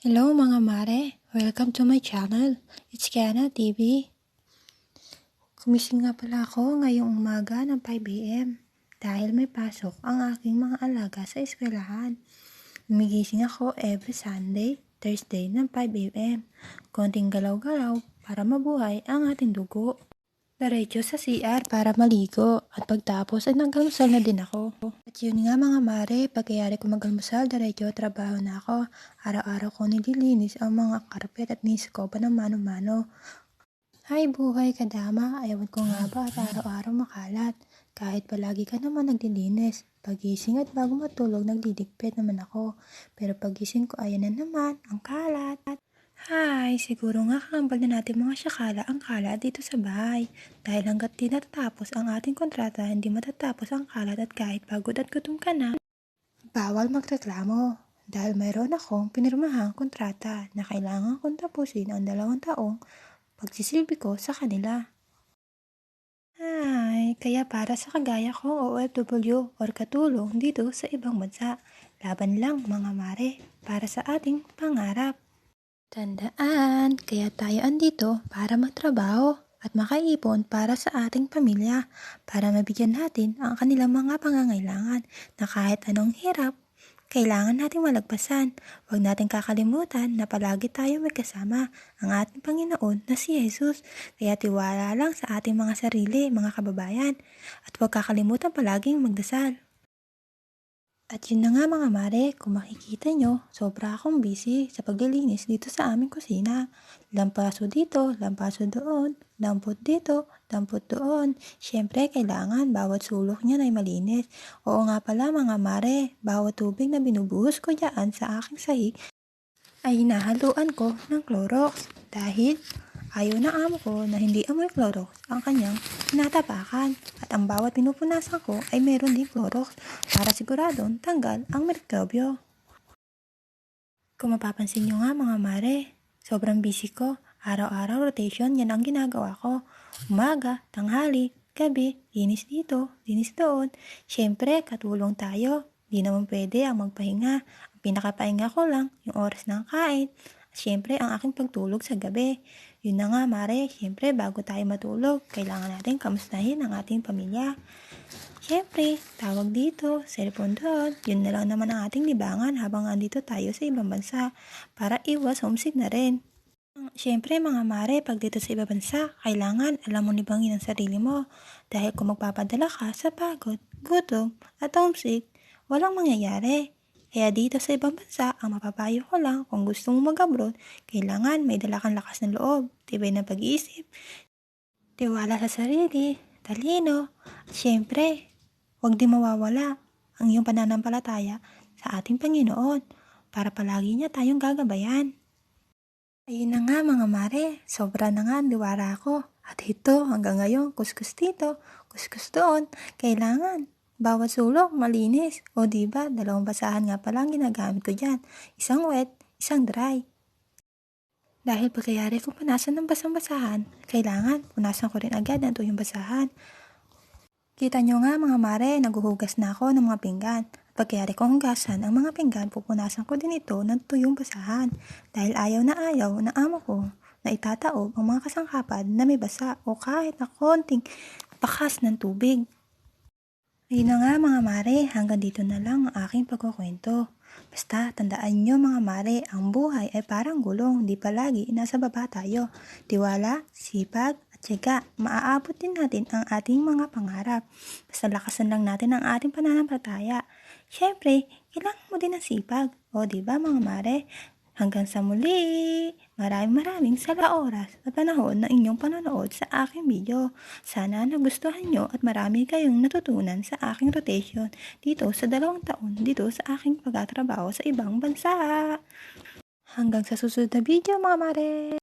Hello mga mare! Welcome to my channel. It's Kiana TV. Kumising nga pala ako ngayong umaga ng 5 AM dahil may pasok ang aking mga alaga sa eskwelahan. Gumigising ako every Sunday, Thursday ng 5 AM. Konting galaw-galaw para mabuhay ang ating dugo. Diretso sa CR para maligo at pagtapos ay nagalmusal na din ako. At yun nga mga mare, pagkayari ko magalmusal, diretso trabaho na ako. Araw-araw ko nililinis ang mga karpet at niskoba ng mano-mano. Hay buhay kadama, ayawan ko nga ba at araw-araw makalat. Kahit palagi ka naman naglilinis, pagising at bago matulog nagdidikpit naman ako. Pero pagising ko ayan na naman ang kalat. Hi, siguro nga kakambal na natin mga syakala ang kalat dito sa bahay. Dahil hanggat di natatapos ang ating kontrata, hindi matatapos ang kalat at kahit pagod at gutom ka na, bawal magreklamo. Dahil mayroon akong pinirmahang kontrata na kailangan kong tapusin ang 2 taong pagsisilbi ko sa kanila. Hi, kaya para sa kagaya kong OFW or katulong dito sa ibang bansa, laban lang mga mare para sa ating pangarap. Tandaan, kaya tayo andito para magtrabaho at makaipon para sa ating pamilya para mabigyan natin ang kanilang mga pangangailangan na kahit anong hirap, kailangan nating malagpasan. Huwag natin kakalimutan na palagi tayo may kasama ang ating Panginoon na si Jesus. Kaya tiwala lang sa ating mga sarili, mga kababayan, at huwag kakalimutan palaging magdasal. At yun na nga mga mare, kung makikita nyo, sobra akong busy sa paglilinis dito sa aming kusina. Lampaso dito, lampaso doon, dampot dito, dampot doon. Siyempre, kailangan bawat sulok niya ay malinis. Oo nga pala mga mare, bawat tubig na binubuhos ko dyan sa aking sahig ay hinahaluan ko ng Clorox dahil ayaw na amo ko na hindi amoy Clorox ang kanyang tinatapakan at ang bawat pinupunasan ko ay meron din Clorox para siguradong tanggal ang mikrobyo. Kung mapapansin nyo nga mga mare, sobrang busy ko. Araw-araw rotation, yan ang ginagawa ko. Umaga, tanghali, gabi, linis dito, linis doon. Siyempre, katulong tayo. Di naman pwede ang magpahinga. Ang pinakapahinga ko lang, yung oras ng kain. At siyempre, ang aking pagtulog sa gabi. Yun na nga mare, siyempre bago tayo matulog, kailangan natin kamustahin ang ating pamilya. Siyempre, tawag dito, cellphone doon, yun na lang naman ang ating libangan habang andito tayo sa ibang bansa para iwas homesick na rin. Siyempre mga mare, pag dito sa ibang bansa, kailangan alam mo libangin ang sarili mo dahil kung magpapadala ka sa pagod, gutom at homesick, walang mangyayari. Kaya dito sa ibang bansa, ang mapapayo ko lang kung gusto mo mag-abroad, kailangan may dala kang lakas ng loob, tibay ng pag-iisip, tiwala sa sarili, talino, at siyempre, huwag din mawawala ang iyong pananampalataya sa ating Panginoon para palagi niya tayong gagabayan. Ayun na nga mga mare, sobra na nga ang diwara ko. At ito hanggang ngayon, kuskus dito, kuskus doon, kailangan. Bawat sulok malinis. O diba, 2 basahan nga pala ang ginagamit ko dyan. Isang wet, isang dry. Dahil pagkayari kong punasan ng basang-basahan, kailangan punasan ko rin agad ang tuyong basahan. Kita nyo nga mga mare, naguhugas na ako ng mga pinggan. At pagkayari kong hugasan ang mga pinggan, pupunasan ko din ito ng tuyong basahan. Dahil ayaw na amo ko na itataob ang mga kasangkapan na may basa o kahit na konting bakas ng tubig. Ayun na nga mga mare, hanggang dito na lang ang aking pagkukwento. Basta tandaan nyo mga mare, ang buhay ay parang gulong, di palagi nasa baba tayo. Tiwala, sipag, at tiyaga, maaabot din natin ang ating mga pangarap. Basta lakasan lang natin ang ating pananampalataya. Siyempre, kailangan mo din ng sipag. O diba mga mare? Hanggang sa muli! Maraming sa oras at panahon ng inyong panonood sa aking video. Sana nagustuhan nyo at marami kayong natutunan sa aking rotation dito sa 2 taon dito sa aking pagtatrabaho sa ibang bansa. Hanggang sa susunod na video mga mare!